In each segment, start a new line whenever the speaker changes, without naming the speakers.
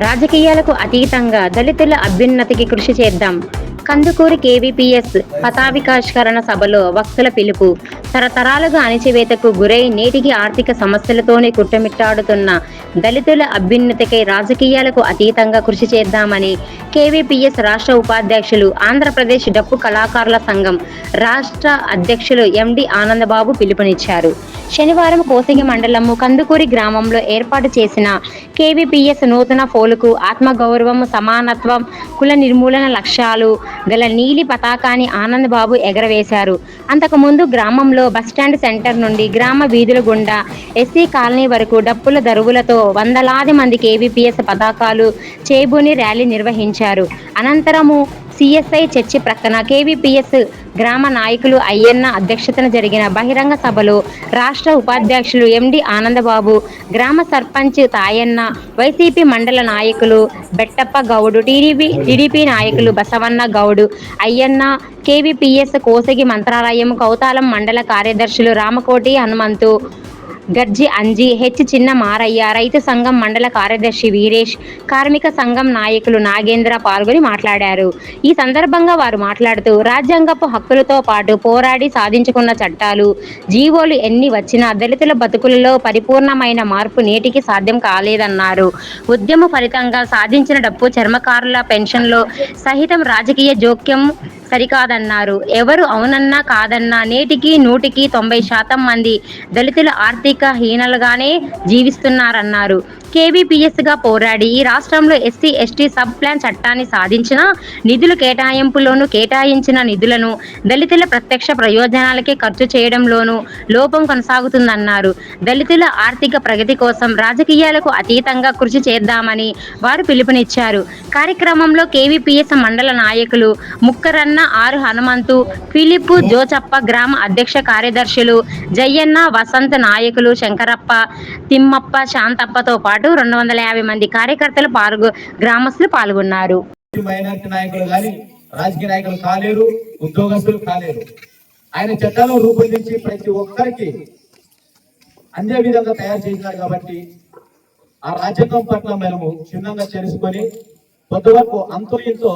రాజకీయాలకు అతీతంగా దళితుల అభ్యున్నతికి కృషి చేద్దాం. కందుకూరి కేవీపీఎస్ పతావికాష్కరణ సభలో వక్తల పిలుపు. తరతరాలుగా అణచివేతకు గురై నేటికి ఆర్థిక సమస్యలతోనే కుట్టమిట్టాడుతున్న దళితుల అభ్యున్నతికై రాజకీయాలకు అతీతంగా కృషి చేద్దామని కేవీపీఎస్ రాష్ట్ర ఉపాధ్యక్షులు, ఆంధ్రప్రదేశ్ డప్పు కళాకారుల సంఘం రాష్ట్ర అధ్యక్షులు ఎండి ఆనందబాబు పిలుపునిచ్చారు. శనివారం కోసిగి మండలము కందుకూరి గ్రామంలో ఏర్పాటు చేసిన కేవీపీఎస్ నూతన ఫోలుకు ఆత్మగౌరవం, సమానత్వం, కుల నిర్మూలన లక్ష్యాలు గల నీలి పతాకాన్ని ఆనందబాబు ఎగరవేశారు. అంతకుముందు గ్రామంలో బస్టాండ్ సెంటర్ నుండి గ్రామ వీధుల గుండా ఎస్సీ కాలనీ వరకు డప్పుల దరువులతో వందలాది మంది కేవీపీఎస్ పతాకాలు చేబూని ర్యాలీ నిర్వహించారు. అనంతరము సిఎస్ఐ చర్చి ప్రక్కన కేవీపీఎస్ గ్రామ నాయకులు అయ్యన్న అధ్యక్షతన జరిగిన బహిరంగ సభలో రాష్ట్ర ఉపాధ్యక్షులు ఎండి ఆనందబాబు, గ్రామ సర్పంచ్ తాయన్న, వైసీపీ మండల నాయకులు బెట్టప్ప గౌడు, టీడీపీ నాయకులు బసవన్న గౌడు, అయ్యన్న, కేవీపీఎస్ కోసిగి మంత్రాలయం కౌతాలం మండల కార్యదర్శులు రామకోటి హనుమంతు, గర్జి అంజి, హెచ్ చిన్న మారయ్య, రైతు సంఘం మండల కార్యదర్శి వీరేష్, కార్మిక సంఘం నాయకులు నాగేంద్ర పాల్గొని మాట్లాడారు. ఈ సందర్భంగా వారు మాట్లాడుతూ రాజ్యాంగపు హక్కులతో పాటు పోరాడి సాధించుకున్న చట్టాలు, జీవోలు ఎన్ని వచ్చినా దళితుల బతుకులలో పరిపూర్ణమైన మార్పు నేటికి సాధ్యం కాలేదన్నారు. ఉద్యమ ఫలితంగా సాధించిన డప్పు చర్మకారుల పెన్షన్లో సహితం రాజకీయ జోక్యం సరికాదన్నారు. ఎవరు అవునన్నా కాదన్నా నేటికి 100% మంది దళితులు ఆర్థిక హీనలుగానే జీవిస్తున్నారన్నారు. కేవీపీఎస్గా పోరాడి ఈ రాష్ట్రంలో ఎస్సీ ఎస్టీ సబ్ ప్లాన్ చట్టాన్ని సాధించిన నిధుల కేటాయింపులోనూ కేటాయించిన నిధులను దళితుల ప్రత్యక్ష ప్రయోజనాలకే ఖర్చు చేయడంలోనూ లోపం కొనసాగుతుందన్నారు. దళితుల ఆర్థిక ప్రగతి కోసం రాజకీయాలకు అతీతంగా కృషి చేద్దామని వారు పిలుపునిచ్చారు. కార్యక్రమంలో కేవీపీఎస్ మండల నాయకులు ముక్కరన్న, ఆరు హనుమంతు, ఫిలిప్, జోచప్ప, గ్రామ అధ్యక్ష కార్యదర్శులు జయ్యన్న, వసంత్, నాయకులు శంకరప్ప, తిమ్మప్ప, శాంతప్పతో పాటు 250 మంది కార్యకర్తలు గ్రామస్తులు పాల్గొన్నారు.
మైనారిటీ నాయకులు కానీ రాజకీయ నాయకులు కాలేరు, ఉద్యోగస్తులు కాలేరు. ఆయన చట్టాలను రూపొందించి ప్రతి ఒక్కరికి అందే విధంగా తయారు చేసినారు. కాబట్టి ఆ రాజ్యాంగం పట్ల మనము క్షుణ్ణంగా తెలుసుకొని కొంతవరకు అంతో ఇంతో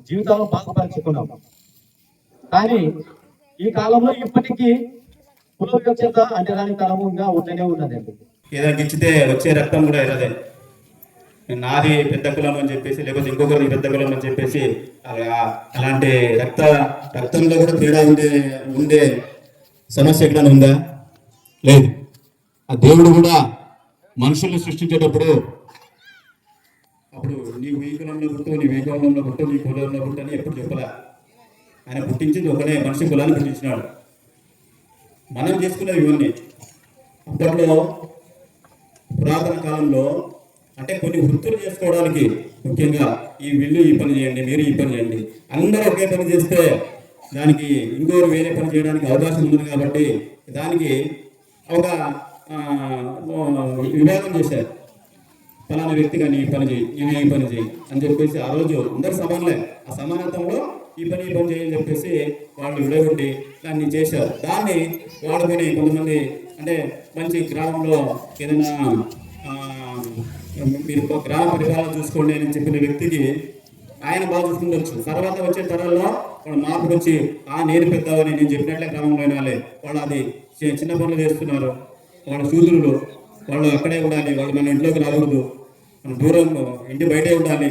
జీవితాలను బాగుపరుచుకున్నాం. కానీ ఈ కాలంలో ఇప్పటికీ కుల వివక్షత అంటే దాని తరముగా ఉంటూనే ఉన్నదండి.
ఏదైనా ఇచ్చితే వచ్చే రక్తం కూడా ఎరదే, నాది పెద్ద కులం అని చెప్పేసి, లేకపోతే ఇంకొకరి పెద్ద కులం అని చెప్పేసి అలాంటి రక్తంలో కూడా తేడా ఉండే సమస్య ఎక్కడ ఉందా? లేదు. ఆ దేవుడు కూడా మనుషుల్ని సృష్టించేటప్పుడు అప్పుడు నీవు ఈ కులంలో పుట్టు, నీవు ఈ కులంలో పుట్టు, నీ కులంలో పుట్టు అని ఎప్పుడు చెప్పలే. ఆయన పుట్టించింది ఒకనే మనిషి కులాన్ని పుట్టించినాడు. మనం చేసుకునేవి ఇవన్నీ అప్పట్లో పురాతన కాలంలో అంటే కొన్ని వృత్తులు చేసుకోవడానికి, ముఖ్యంగా వీళ్ళు ఈ పని చేయండి, మీరు ఈ పని చేయండి, అందరూ ఒకే పని చేస్తే దానికి ఇంకోరు వేరే పని చేయడానికి అవకాశం ఉంది. కాబట్టి దానికి ఒక వివాదం చేశారు. ఫలానా వ్యక్తి కానీ ఈ పని చేయి, ఇవి ఈ పని చేయి అని చెప్పేసి ఆ రోజు అందరు సమానలే. ఆ సమానత్వంలో ఈ పని చేయని చెప్పేసి వాళ్ళు విడగొట్టి దాన్ని చేశారు. దాన్ని వాడుకొని కొంతమంది అంటే మంచి గ్రామంలో ఏదైనా మీరు గ్రామ పరిపాలన చూసుకోండి అని చెప్పిన వ్యక్తికి ఆయన బాగా చూసుకుంటవచ్చు. తర్వాత వచ్చే తరాల్లో వాళ్ళు మార్పు వచ్చి నేను పెద్దవని నేను చెప్పినట్లే గ్రామంలో వినాలి, వాళ్ళు అది చిన్న పనులు చేస్తున్నారు, వాళ్ళ సూదులు వాళ్ళు అక్కడే ఉండాలి, వాళ్ళు మన ఇంట్లోకి రాకూడదు, మన దూరం ఇంటి బయటే ఉండాలి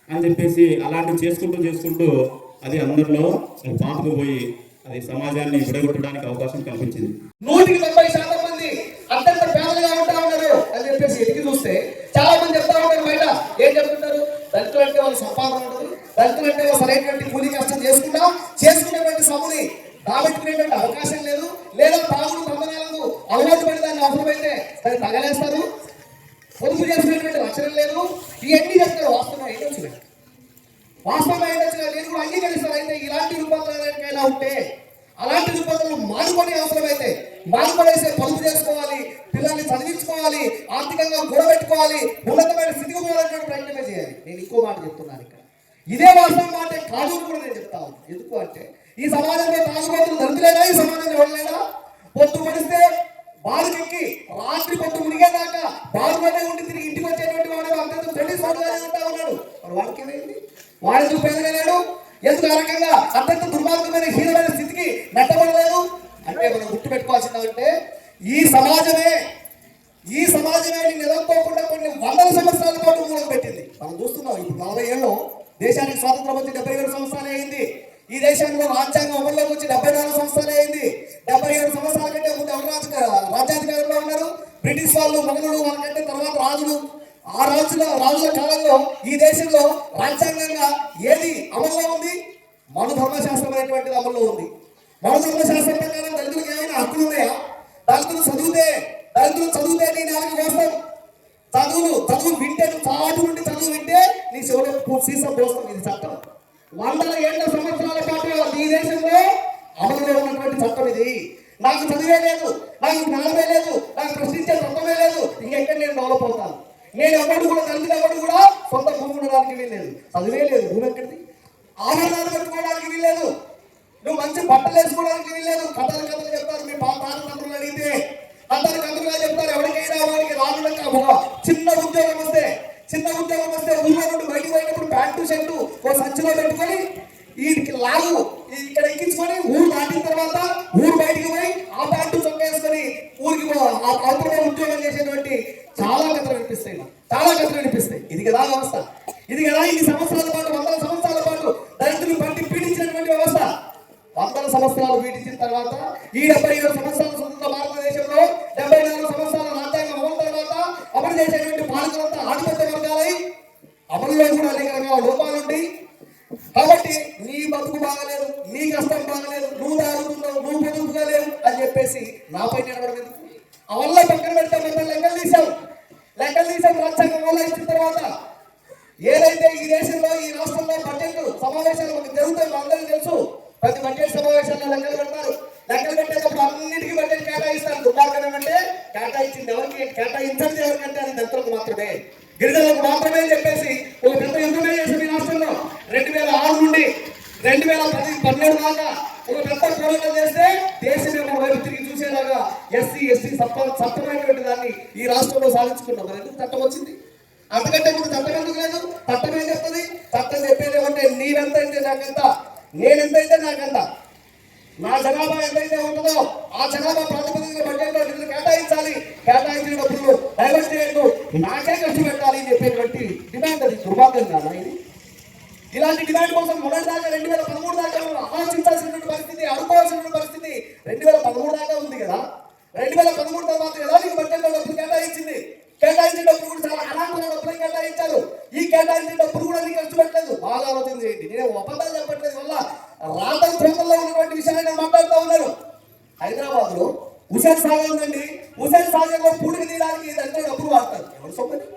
అని చెప్పేసి అలాంటివి చేసుకుంటూ అది అందరిలో పాతుకుపోయి అది సమాజాన్ని విడగొట్టడానికి అవకాశం కల్పించింది.
190% మంది అత్యంత పేదలుగా ఉంటా ఉన్నారు అని చెప్పేసి ఎదిగి చూస్తే చాలా మంది చెప్తా ఉంటారు. బయట ఏం చెప్తుంటారు? దళితులు అంటే వాళ్ళు సంపాదన ఉండదు, దళితులు అంటే వాళ్ళు సరైనటువంటి కూలీ కష్టం చేసుకునేటువంటి సొమ్ముని రాబెట్టుకునేటువంటి అవకాశం లేదు, లేదా తాగుడు తందనాలకు అలవాటు పడి దాన్ని అవసరమైతే దాన్ని తగలేస్తారు, పొదుపు చేసుకునేటువంటి లక్షణం లేదు. ఇవన్నీ చెప్తారు. వాస్తవం ఏంటొచ్చు నేను కూడా అంగీకరిస్తాను. అయితే ఇలాంటి రూపాయలకైనా ఉంటే అలాంటి రూపాయలను మానుకొని అవసరమైతే మానుకొనేసే పొదుపు చేసుకోవాలి, పిల్లల్ని చదివించుకోవాలి, ఆర్థికంగా కూడబెట్టుకోవాలి, ఉన్నతమైన స్థితికి పోవాలనేటువంటి ప్రయత్నమే చేయాలి. నేను ఇంకో మాట చెప్తున్నాను ఇక్కడ. ఇదే వాస్తవం మాట కాదు కూడా నేను చెప్తాను. ఎందుకు అంటే ఈ సమాజంలో తాగుబోతులు దళితులేనా? ఈ సమాజంలో ఎవరైనా పొత్తు పడిస్తే బాలుకెక్కి రాత్రి పొద్దు మునిగేదాకా బాలులోనే ఉండి తిరిగి ఇంటికి వచ్చేటువంటి వాడు అంత తొలి సోదరుగా ఉంటా ఉన్నాడు. మరి వాడికి ఏమైంది? వాడు ఎందుకు పెరగలేడు? ఎందుకు ఆ రకంగా అత్యంత దుర్మార్గమైన హీనమైన స్థితికి నెట్టబడలేదు? అంటే మనం గుర్తుపెట్టుకోవాల్సింది అంటే ఈ సమాజమే నిలబోకుండా కొన్ని వందల సంవత్సరాల పాటు మూలం పెట్టింది. మనం చూస్తున్నాం ఇప్పుడు 40 ఏళ్ళు దేశానికి స్వాతంత్రం వచ్చి 77 సంవత్సరాలు అయింది. ఈ దేశంలో రాజ్యాంగం అమల్లోకి వచ్చి 74 సంవత్సరాలు అయింది. 77 సంవత్సరాల కంటే ముందు ఎవరు రాజ్యాధికారంలో ఉన్నారు? బ్రిటిష్ వాళ్ళు, మొఘలులు, వాళ్ళకంటే తర్వాత రాజులు. ఆ రాజుల కాలంలో ఈ దేశంలో రాజ్యాంగంగా ఏది అమల్లో ఉంది? మను ధర్మశాస్త్రం అనేటువంటిది అమల్లో ఉంది. మను ధర్మశాస్త్రం ప్రకారం దళితులకు ఏమైనా హక్కులు ఉన్నాయా? దళితులు చదివితే నీ నాలుగు కోసం చదువు వింటే, చాటు నుండి చదువు వింటే నీ శివుడు సీసం పోస్తాం. ఇది చట్టం. 100 ఏళ్ల సంవత్సరాల పాటు ఈ దేశంలో అమలులో ఉన్నటువంటి చట్టం ఇది. నాకు చదివే లేదు, నాకు జ్ఞానమే లేదు, నాకు ప్రశ్నించే తత్వమే లేదు, ఇంకెక్కడ నేను డెవలప్ అవుతాను? నేను ఎవరు కూడా దళితులు కూడా సొంత భూమి ఉండడానికి వీల్లేదు, చదివే లేదు, భూమి ఎక్కడిది? ఆహారాలు పెట్టుకోవడానికి వీల్లేదు, నువ్వు మంచి బట్టలు వేసుకోవడానికి వీల్లేదు. కథలు చెప్తారు మీ తాతలు అడిగితే, కథలుగా చెప్తారు. ఎవరికైనా వాడికి రాజులంటే చిన్న ఉద్యోగం వస్తే ఊళ్ళో నుండి బయటకు పోయినప్పుడు ప్యాంటు షర్టు ఓ సంచిలో పెట్టుకొని వీటికి లాగు ఇక్కడ ఎక్కించుకొని ఊరు దాటిన తర్వాత ఊరు బయటికి పోయి ఆ ప్యాంటు చొక్క వేసుకొని ఊరికి అవతల ఉద్యోగం చేసేటువంటి చాలా కథలు వినిపిస్తాయి. ఇది కదా వ్యవస్థ. ఇది కదా ఈ సంవత్సరాల పాటు 100 సంవత్సరాల పాటు దళితులు బట్టి పీడించినటువంటి వ్యవస్థ. 100 సంవత్సరాలు పీడించిన తర్వాత ఈ 77 సంవత్సరాల స్వతంత్ర భారతదేశంలో 74 సంవత్సరాల రాజ్యాంగం అమలు తర్వాత అమలు చేసేటువంటి పాలకులంతా ఆధిపత్య వర్గాలై అమలులో కూడా అనేక రకాల లోపాలుండి, కాబట్టి నీ బతుకు బాగలేదు, నీ కష్టం బాగలేదు, నువ్వు తాగుతున్నావు, నువ్వు పొదుపుగా లేవు అని చెప్పేసి నాపై నిలబడడం ఎందుకు? అవల్ల పక్కన పెడితే మేము లెక్కలు తీసాం. రాజ్యాంగం వల్ల ఇచ్చిన తర్వాత ఏదైతే ఈ దేశంలో ఈ రాష్ట్రంలో బడ్జెట్ సమావేశాలు మనకు జరుగుతాయి, అందరికీ తెలుసు. ప్రతి బడ్జెట్ సమావేశాల్లో లెక్కలు పెడతారు. లెక్కలు పెట్టేటప్పుడు అన్నిటికీ బడ్జెట్ కేటాయిస్తారు. దుర్మార్గం ఏమంటే కేటాయించింది ఎవరికంటే అది దళితులకు మాత్రమే, గిరిజనులకు మాత్రమే అని చెప్పేసి ఒక పెద్ద యుద్ధమే చేసింది ఈ రాష్ట్రంలో. 2006 నుండి 2017 దాకా ఒక పెద్ద పోరాటం చేస్తే దేశం వైపు తిరిగి చూసేలాగా ఎస్సీ చట్టమైనటువంటి దాన్ని ఈ రాష్ట్రంలో సాధించుకున్నాం. మరి ఎందుకు చట్టం వచ్చింది? అంతకంటే ముందు చట్టం ఎందుకు లేదు? చట్టం ఏం చెప్తుంది? చట్టం చెప్పేది ఏమంటే నీవెంత అయితే నాకెంత, నేనెంతైతే నాకెంత, నా జనాభా ఎంతైతే ఉంటుందో ఆ జనాభా ప్రాతిపదికన బడ్జెట్లో నిధులు కేటాయించాలి, కేటాయించిన డబ్బులు డైవర్ట్ చేయొద్దు, నాకే ఖర్చు పెట్టాలి అని చెప్పేటువంటి డిమాండ్. అది దుర్మార్గం కాదా ఇది? ఇలాంటి డిమాండ్ కోసం మొదటి దాకా 2013 దాకా ఆలోచించాల్సినటువంటి పరిస్థితి, అనుకోవాల్సినటువంటి పరిస్థితి 2013 దాకా ఉంది కదా. 2013 తర్వాత కదా నీకు బడ్జెట్లో డబ్బులు కేటాయించిన డబ్బులు కూడా చాలా అనాథమైన డబ్బులు కేటాయించారు. ఈ కేటాయించిన డబ్బులు కూడా నీకు ఖర్చు పెట్టలేదు. బాగా ఆలోచన చేయండి. నేను అబద్ధాలు చెప్పట్లేదు, వల్ల రాతల త్రోకల్లో ఉన్నటువంటి విషయాన్ని నేను మాట్లాడుతూ ఉన్నాను. హైదరాబాద్ లో హుసేన్ సాగర్ ఉందండి. హుసేన్ సాగర్ లో పూడికి తీయడానికి దళితులు డబ్బులు వాడతారు. ఎవరు సొమ్మని?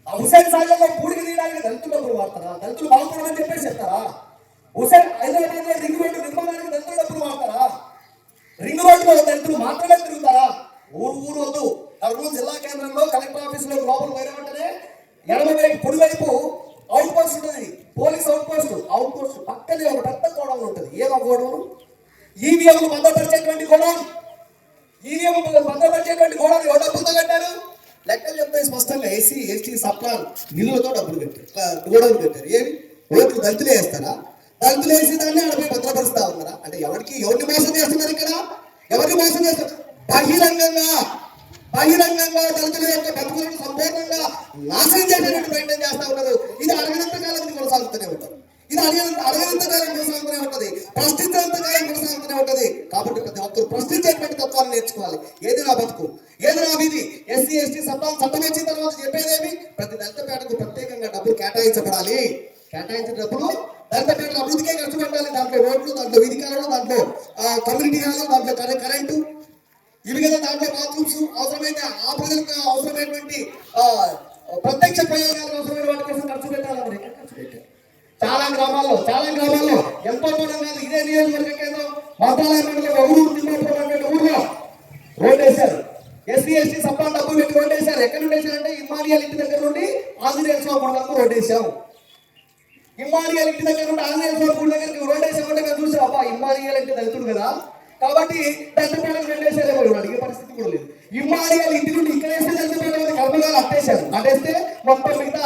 ఆ హుసేన్ సాగర్ లో పూడికి తీయడానికి దళితులు డబ్బులు వాడతారా? దళితులు బాగుపడమని చెప్పేసి చెప్తారా? హైదరాబాద్ లో రింగ్ రోడ్డు నిర్మాణానికి దళితులు డబ్బులు వాడతారా? రింగ్ రోడ్డులో దళితులు మాత్రమే తిరుగుతారా? ఊరు వద్దు. కర్నూలు జిల్లా కేంద్రంలో కలెక్టర్ ఆఫీస్ లో లోపల పోయిన వెంటనే ఎడమ వైపు పొడి వైపు అవుట్ పోస్ట్ ఉంటుంది, పోలీస్ అవుట్ పోస్ట్ పక్కనే ఒక పెద్ద గోడౌన్ ఉంటుంది. ఏమో గోడౌన్? ఈవీఎంలు భద్రపరిచేటువంటి గోడౌన్. ఎవరు డబ్బులతో కట్టారు? లెక్కలు చెప్తే స్పష్టంగా ఎస్సీ సప్లాన్ నిధులతో డబ్బులు కట్టారు, గోడౌన్ కట్టారు. ఏమి ఓట్లు దళితులే వేస్తారా? దళితులు వేసి దాన్ని అడపై భద్రపరుస్తా ఉన్నారా? అంటే ఎవరిని మోసం చేస్తున్నారు ఇక్కడ? ఎవరిని మోసం చేస్తారు? బహిరంగంగా దళితుల యొక్క బతుకులను సంపూర్ణంగా నాశనం చేసేటువంటి ప్రయత్నం చేస్తా ఉన్నారు. ఇది అరగనంత కాలం కొనసాగుతూనే ఉంటుంది. ప్రశ్నించినంత కాలం కొనసాగుతూనే ఉంటుంది. కాబట్టి ప్రతి ఒక్కరు ప్రశ్నించేటువంటి తత్వాన్ని నేర్చుకోవాలి. ఏది నా బతుకు, ఏది నా విధి. ఎస్సీ ఎస్టీ చట్టం వచ్చిన తర్వాత చెప్పేదేమి? ప్రతి దళిత పేటకు ప్రత్యేకంగా డబ్బులు కేటాయించబడాలి. కేటాయించిన డబ్బులు దళిత పేటల అభివృద్ధికే ఖర్చు పెట్టాలి. దాంట్లో రోడ్లు, దాంట్లో విధికాలను, దాంట్లో కమ్యూనిటీ హాలు, దాంట్లో కరెంటు, ఇవి కదా, దాంట్లో బాత్రూమ్స్, అవసరమైతే ఆ ప్రజలకు అవసరమైనటువంటి ప్రత్యక్ష ప్రయోజనాలు అవసరమైన వాటి కోసం ఖర్చు పెట్టాలి. ఖర్చు పెట్టారు చాలా గ్రామాల్లో ఎంతో దూరం కాదు, ఇదే నియోజకవర్గ కేంద్రం మంత్రాలయం మండలం ఊర్లో రోడ్ వేశారు. ఎస్సీ ఎస్టీ సప్లా డబ్బులు పెట్టి రోడ్ వేశారు. ఎక్కడ నుండి వేశారంటే ఇమ్మానియాల ఇంటి దగ్గర నుండి ఆంజనేయ స్వామి గుడి వరకు రోడ్ వేసాము. ఇమ్మానియాల ఇంటి దగ్గర నుండి ఆంజనేయ స్వామి గుడి దగ్గరికి రోడ్ వేసామంటే మేము చూసాం, అబ్బా ఇమ్మానియాల ఇంటి దళితుడు కదా, కాబట్టి దంతపేటకు వెళ్ళేసారేమో అడిగే పరిస్థితి కూడా లేదు. ఇమ్మాడి గారు ఇంటి నుండి ఇక్కడ వేస్తే దంతపేట కర్మగారు అట్టేశారు. అట్టేస్తే మొత్తం మిగతా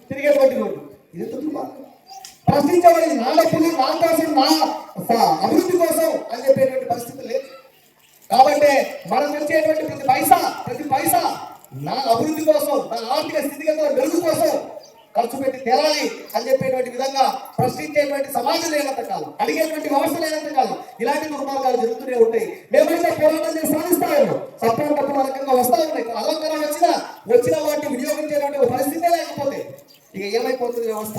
తిరిగేటువంటి రోడ్డు. ఇది ప్రశ్నించబడింది నా డబ్బులు నా కోసం నా అభివృద్ధి కోసం అని చెప్పేటువంటి పరిస్థితి లేదు. కాబట్టి మనకు వచ్చేటువంటి ప్రతి పైసా నా అభివృద్ధి కోసం, నా ఆర్థిక స్థితిగతుల మెరుగు కోసం ఖర్చు పెట్టి తేరాలి అని చెప్పేటువంటి విధంగా ప్రశ్నించేటువంటి సమాజం లేనంత కాలం, అడిగేటువంటి వ్యవస్థ లేనంత కాలం ఇలాంటి దుర్మార్గాలు జరుగుతూనే ఉంటాయి. మేమైతే పోరాటం చేసి సాధిస్తాము, సప్లం పట్టు రకంగా వస్తా ఉన్నాయి. అలంకరణ వచ్చిన వాటిని వినియోగించేటువంటి పరిస్థితే లేకపోతే ఇక ఏమైపోతుంది వ్యవస్థ.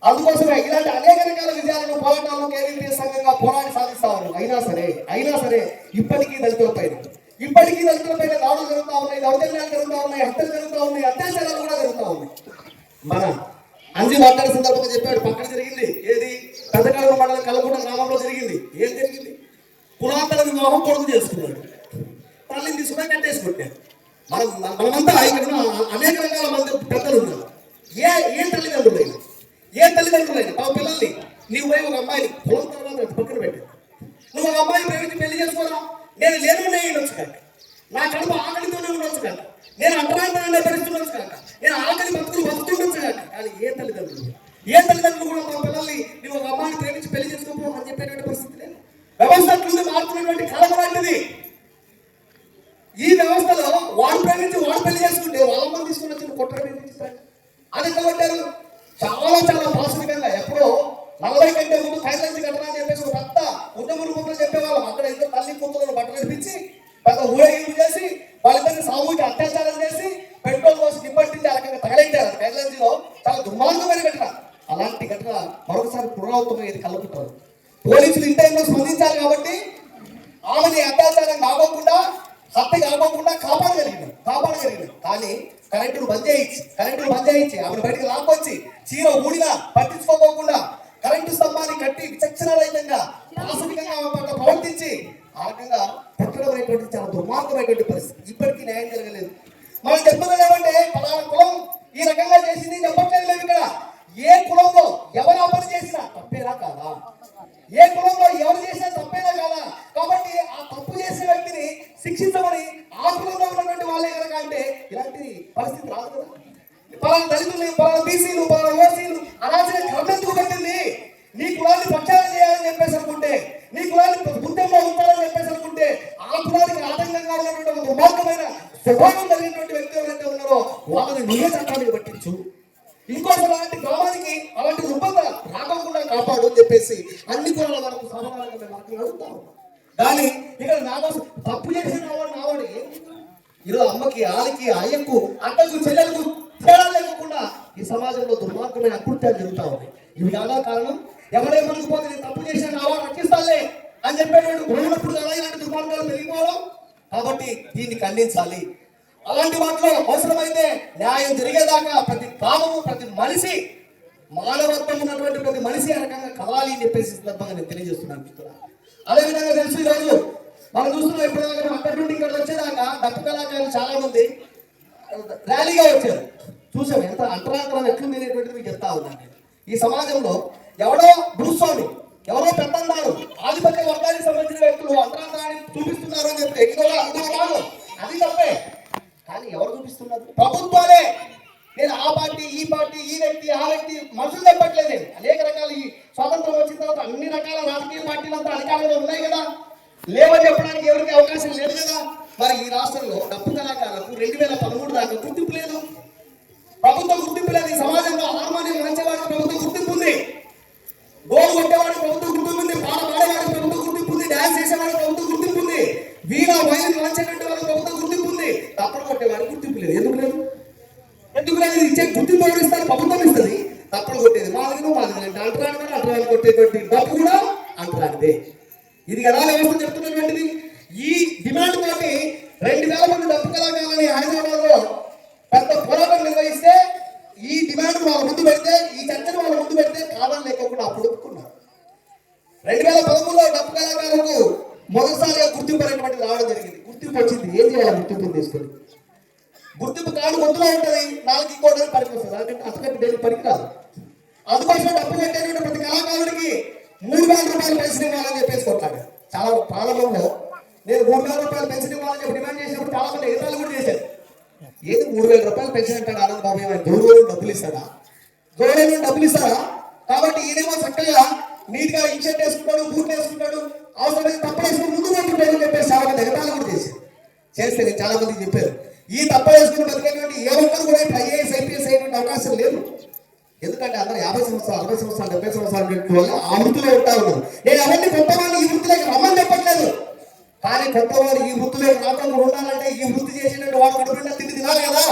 అందుకోసమే ఇలాంటి అనేక రకాల విజయాలను పోరాటాలను కేవీపీఎస్ సంఘంగా పోరాడి సాధిస్తాము. అయినా సరే ఇప్పటికీ దళితులపైన దాడులు జరుగుతూ ఉన్నాయి, దౌర్జన్యాలు జరుగుతూ ఉన్నాయి, హత్యలు జరుగుతూ ఉన్నాయి, అత్యాచారాలు కూడా జరుగుతూ ఉన్నాయి. మన అంజి మాట్లాడే సందర్భంగా చెప్పాడు, పక్కన జరిగింది ఏది పెద్దకాలం మండలం కలగూడ గ్రామంలో జరిగింది. ఏం జరిగింది? కులాంతర వివాహం కొడుకు చేసుకున్నాడు, తల్లిని తీసుకున్నా కట్టేసి కొట్టాడు. మనమంతా ఇక్కడ అనేక రకాల మంది పెద్దలు ఉన్నారు. ఏ తల్లిదండ్రులైనా తమ పిల్లల్ని నీవు పోయి ఒక అమ్మాయిని కులం తర్వాత పక్కన పెట్టావు, నువ్వు ఒక అమ్మాయిని ప్రేమించి పెళ్లి చేసుకోరా, నేను లేనునే ఉండొచ్చు కాక, నా కడుపు ఆకలితోనే ఉండొచ్చు కాక, నేను అంటరాంతరాన్ని భరిస్తుండొచ్చు కాక, నేను ఆకలి బతుకుండొచ్చు కాక. కానీ ఏ తల్లిదండ్రులు కూడా మా పిల్లల్ని నువ్వు ఒక అమ్మాయిని ప్రేమించి పెళ్లి చేసుకోపో అని చెప్పేటువంటి పరిస్థితి లేదు. వ్యవస్థ అట్లుంది, మారుతున్నటువంటి కాలం లాంటిది. ఈ వ్యవస్థలో వాడు ప్రేమించి వాడు పెళ్లి చేసుకుంటే వాళ్ళ తీసుకుని వచ్చిన కుట్ర ప్రేమించారు. అది కొట్టారు చాలా పాసిటివ్గా. ఎప్పుడో 40 కంటే ముందు ఫైనాన్స్ కట్టరా అని చెప్పేసి ఒక పెద్ద ఉద్యమ రూపంలో చెప్పేవాళ్ళం. అక్కడ ఇద్దరు తల్లి కూతురు బట్టలు కనిపించి పెద్ద ఊరేగింపు చేసి వాళ్ళిద్దరిని సామూహిక అత్యాచారం చేసి పెట్రోల్ పోసి నిప్పట్టించి ఆ రకంగా తగలెట్టారు. ఫైనాన్స్లో చాలా దుర్మార్గమైన ఘటన. అలాంటి ఘటన మరొకసారి పునరావృతమయ్యేది కలుపుతారు. పోలీసులు ఇన్ టైంలో స్పందించారు కాబట్టి ఆమెని అత్యాచారం కాకోకుండా, హత్య కాకోకుండా కాపాడగలిగినాం. కానీ కరెంటును బంద్ చేయించి ఆమెను బయటకు లాక్కొచ్చి చీర ఊడినా పట్టించుకోకుండా కరెంటు స్తంభాన్ని కట్టి విచక్షణరహితంగా పాశవికంగా ప్రవర్తించి ఆ రకంగా పెట్టడం అనేటువంటి చాలా దుర్మార్గమైనటువంటి పరిస్థితి. ఇప్పటికీ న్యాయం జరగలేదు. మనం చెప్తున్నది ఏమంటే పలానా కులం ఈ రకంగా చేసింది చెప్పట్లేదు. లేదు ఇక్కడ ఏ కులంలో ఎవరు ఆ పని చేసినా తప్పేనా కాదా, ఏ కులంలో ఎవరు చేసినా తప్పేనా కాదా. కాబట్టి ఆ తప్పు చేసిన వ్యక్తిని శిక్షించమని ఆ కులంలో ఉన్నటువంటి వాళ్ళే కనుక అంటే ఇలాంటి పరిస్థితి రాదు కదా. పలానా దళితులు, పలానా బీసీలు, పలానా ఓసీలు అనాల్సిన కర్మెందుకు పెట్టింది. నీ కులాన్ని ప్రచారం చేయాలని చెప్పేసి అనుకుంటే, నీ కులాన్ని గుర్తింపులో ఉంచాలని చెప్పేసి అనుకుంటే ఆ కులానికి ఆటంకంగా ఉన్నటువంటి ఒక దుర్మార్గమైన స్వభావం కలిగినటువంటి వ్యక్తులు ఎవరైతే ఉన్నారో వాళ్ళని నువ్వే చట్టానికి పట్టించు. ఇంకోటి అలాంటి గ్రామానికి అలాంటి రుబ్బంగా రాకుండా కాపాడు అని చెప్పేసి అన్ని కులాల వరకు సమానంగా మేము మాట్లాడుతాం. కానీ ఇక్కడ నాకోసం తప్పు చేసిన నావాడు ఈరోజు అమ్మకి, ఆలికి, అయ్యకు, అక్కకు, చెల్లెలకు తేడా లేకుండా ఈ సమాజంలో దుర్మార్గమైన అకృత్యాలు జరుగుతూ ఉన్నాయి. ఇవి కాదా కారణం? ఎవరే మునిగిపోతే నేను తప్పు చేసిన నావాడు రక్షిస్తాలే అని చెప్పేటువంటి గురువునప్పుడు కదా ఇలాంటి దుర్మార్గాలు పెరిగిపోవడం. కాబట్టి దీన్ని ఖండించాలి. అలాంటి వాటిలో అవసరమైతే న్యాయం జరిగేదాకా ప్రతి కామము, ప్రతి మనిషి, మానవత్వం ఉన్నటువంటి ప్రతి మనిషి ఆ రకంగా కవాలి అని చెప్పేసి సందర్భంగా నేను తెలియజేస్తున్నాను. అదేవిధంగా తెలుసు ఈరోజు మనం చూస్తున్నాం, ఎప్పుడైనా అక్కడి నుండి ఇక్కడ వచ్చేదాకా డప్పు కళాకారులు చాలా మంది ర్యాలీగా వచ్చారు. చూసాం ఎంత అంతరాంతరం ఎట్లుంది అనేటువంటిది మీకు చెప్తా ఉన్నాను. ఈ సమాజంలో ఎవడో భూస్వామి, ఎవరో పెద్దన్నారు, ఆధిపత్య వర్గానికి సంబంధించిన వ్యక్తులు అంతరాంతరాన్ని చూపిస్తున్నారు అని చెప్తే కాదు, అది తప్పే. కానీ ఎవరు చూపిస్తున్నారు? ప్రభుత్వాలే. నేను ఆ పార్టీ, ఈ పార్టీ, ఈ వ్యక్తి, ఆ వ్యక్తి మనుషులు చెప్పట్లేదు. అనేక రకాల ఈ స్వాతంత్రం వచ్చిన తర్వాత అన్ని రకాల రాజకీయ పార్టీలు అంతా అధికారంలో ఉన్నాయి కదా, లేవని చెప్పడానికి ఎవరికి అవకాశం లేదు కదా. మరి ఈ రాష్ట్రంలో డప్పు కళాకారులకు 2013 దాకా గుర్తింపు లేదు, ప్రభుత్వం గుర్తింపు లేదు. ఈ సమాజంలో హార్మోనియం వాయించేవాడికి ప్రభుత్వం గుర్తింపు ఉంది, గోలు కొట్టేవాడికి ప్రభుత్వం గుర్తింపు ఉంది, పాట పాడేవాడికి ప్రభుత్వం గుర్తింపు ఉంది, డాన్స్ చేసేవాడికి ప్రభుత్వం గుర్తింపు ఉంది, వీణ వైలిన్ వాయించేటువంటి వాడికి ప్రభుత్వం గుర్తింపు ఉంది. తప్పడు కొట్టేవాడికి గుర్తింపు లేదు. ఎందుకు లేదు? ఇచ్చే గుర్తింపు ఎవరు ఇస్తారు? ప్రభుత్వం ఇస్తుంది. తప్పడు కొట్టేది మాదిరి అంటే అంటరాని కొట్టేటువంటి డబ్బు కూడా అంటరానిదే. ఇది కదా వ్యవస్థ చెప్తున్నటువంటిది. ఈ డిమాండ్ తోటి 2000 మంది డప్పు కళాకారులని హైదరాబాద్ లో పెద్ద పోరాటం నిర్వహిస్తే, ఈ డిమాండ్ వాళ్ళ ముందు పెడితే, ఈ చర్చను వాళ్ళ ముందు పెడితే కాదని లేకుండా అప్పుడు ఒప్పుకున్నారు. 2013లో డప్పు కళాకారులకు మొదటిసారిగా గుర్తింపు అనేటువంటి రావడం జరిగింది. గుర్తింపు వచ్చింది. ఏం చేయాలి? గుర్తింపు తీసుకొని గుర్తింపు కార్డు మొదలుగా ఉంటుంది, 4 కోట్ల పనికి వస్తుంది. అంతకంటే దేనికి పనికిరాదు. అందుకోసం డబ్బు కట్టేటువంటి ప్రతి కళాకారుడికి 3000 రూపాయలు పెన్షన్ ఇవ్వాలని చెప్పేసి కొట్టాడు. చాలా ప్రారంభంలో నేను 3,000 రూపాయలు పెన్షన్ ఇవ్వాలని చెప్పి డిమాండ్ చేసినప్పుడు చాలా మంది ఎదురాలు కూడా చేశారు. ఏది 3,000 రూపాయలు పెన్షన్ అంటాడు ఆనంద్ బాబు, ఏమైనా గౌరవం డబ్బులు ఇస్తాడా? గౌరవం డబ్బులు ఇస్తారా? కాబట్టి ఈయనేమో చక్కగా నీట్ గా ఇన్షర్ట్ వేసుకుంటాడు, బూట్ వేసుకుంటాడు, అవసరమైతే తప్ప వేసుకుని ముందు పెట్టుకుంటాడు అని చెప్పేసి చాలా మంది ఎగతాలు కూడా చేస్తే నేను చాలా మందికి చెప్పారు. ఈ తప్ప వేసుకుని బతికేటువంటి ఏ ఒక్కరు కూడా ఇప్పుడు ఐఏఎస్ ఐపీఎస్ అయ్యేటువంటి అవకాశం లేదు. ఎందుకంటే అందరూ 50 సంవత్సరాలు 60 సంవత్సరాలు 70 సంవత్సరాలు వల్ల ఆ వృత్తిలో ఉంటా ఉన్నారు. నేను అవన్నీ కొత్త వాళ్ళు ఈ వృత్తిలోకి రమ్మని చెప్పట్లేదు, కానీ కొత్త వారు ఈ వృత్తిలోకి రాకుండా ఉండాలంటే ఈ వృత్తి చేసినట్టు వాడు కడుపు నిండా తిండి తినాలి కదా,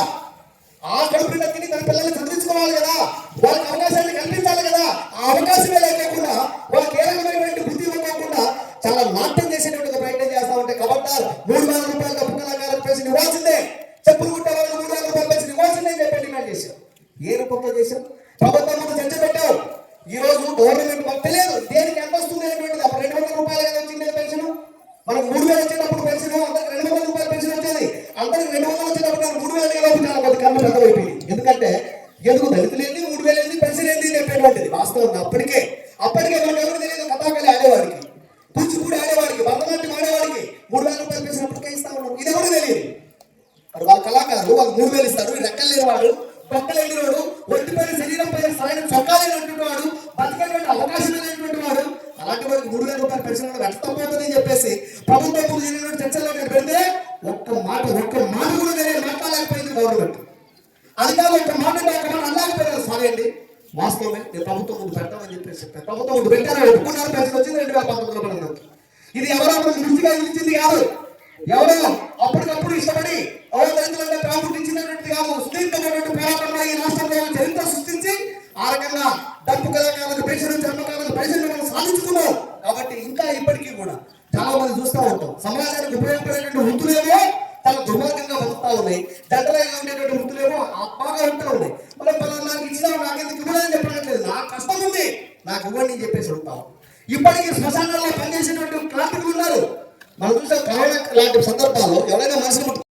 ఆ కడుపు నిండా తిని తన పిల్లల్ని చదివించుకోవాలి కదా, వాళ్ళకి అవకాశాన్ని కల్పించాలి కదా. ఆ అవకాశమే లేకుండా వాళ్ళకి ఏ రకమైనటువంటి బుద్ధి ఇవ్వకుండా చాలా నాట్యం చేసేటువంటి ప్రయత్నం చేస్తా ఉంటే కబడ్డారు 3,000 రూపాయలు డబ్బు కళాకారులకు పెన్షన్ ఇవ్వాల్సిందే, చెప్పులు కుట్టే వాళ్ళకి 3,000 రూపాయలు పెన్షన్ ఇవ్వాల్సిందే అని చెప్పి డిమాండ్ చేశాం. ఏ రూపంలో చేశాం? ప్రభుత్వం ముందు చర్చ పెట్టావు. ఈ రోజు గవర్నమెంట్ మాకు తెలియదు దేనికి ఎంత వస్తుంది అనేటువంటిది. అప్పుడు 200 రూపాయలు కదా వచ్చింది పెన్షన్, మనకు 3,000 వచ్చేటప్పుడు పెన్షన్, అందరికి 200 రూపాయలు పెన్షన్ వచ్చేది, అందరికి 200 వచ్చేటప్పుడు 3,000 చాలా కొద్ది కన్ను పెద్దవైపోయింది. ఎందుకంటే ఎందుకు దళితులు ఏంది 3,000 ఏంది పెన్షన్ ఏంది చెప్పేటువంటిది వాస్తవం. అప్పటికే మనకు ఎవరికి తెలియదు. కథాకళి ఆడేవాడికి, కూచిపూడి ఆడేవాడికి, భరతనాట్యం ఆడేవాడికి 3,000 రూపాయలు పెన్షన్ అప్పటికే ఇస్తా ఉన్నాం. ఇది కూడా తెలియదు. మరి వాళ్ళ కళాకారులు వాళ్ళు 3,000 ఇస్తారు, రెక్కలు లేని వాడు, పక్కలు వెళ్ళినవాడు, ఒంటిపైన శరీరం పైన సరైన చొక్కా లేనటువంటి వాడు, బతికేటువంటి అవకాశం లేనటువంటి వాడు, అలాంటి వాడికి 3,000 రూపాయలు పెన్షన్ వ్యక్తమవుతుందని చెప్పేసి ప్రభుత్వం ముందు జరిగినటువంటి చర్చల్లో పెడితే ఒక్క మాట కూడా నేను మాట్లాడలేకపోయింది గవర్నమెంట్. అది కాదు ఒక్క మాట అనలేకపోయారు. సరే అండి వాస్తవమే, నేను ప్రభుత్వం ముందు పెడతామని చెప్పేసి చెప్పాను. ప్రభుత్వం ముందు పెట్టారు, ఒప్పుకున్నారు. పెన్షన్ వచ్చింది 2019లో మనకి. ఇది ఎవరో దృష్టిగా ఇచ్చింది కాదు, ఎవరో అప్పటికప్పుడు ఇష్టపడి దళితులంటే ప్రాముఖ్యించినటువంటిది కాదు. సుదీర్ఘమైనటువంటి పోరాటంలో ఈ రాష్ట్రంలో చరిత్ర సృష్టించి ఆ రకంగా డప్పు కళాకారులకు పెన్షన్, చర్మకారులకు పెన్షన్ మనం సాధించుకున్నాం. కాబట్టి ఇంకా ఇప్పటికీ కూడా చాలా మంది చూస్తూ ఉంటాం, సమాజానికి ఉపయోగపడేటువంటి వృత్తులేమో చాలా దుర్మార్గంగా బతుకుతా ఉన్నాయి, జంటలుగా ఉండేటువంటి వృత్తులేమో బాగా ఉంటూ ఉన్నాయి. మనం నాకు ఇచ్చినా నాకెందుకు ఇవ్వడానికి చెప్పట్లేదు, నాకు కష్టం ఉంది నాకు ఇవ్వండి అని చెప్పేసి ఉంటాం. ఇప్పటికీ శ్మశానాల్లో పనిచేసేటువంటి కార్మికులు ఉన్నారు. మనం చూసే కరోనా లాంటి సందర్భాల్లో ఎవరైనా మనిషిని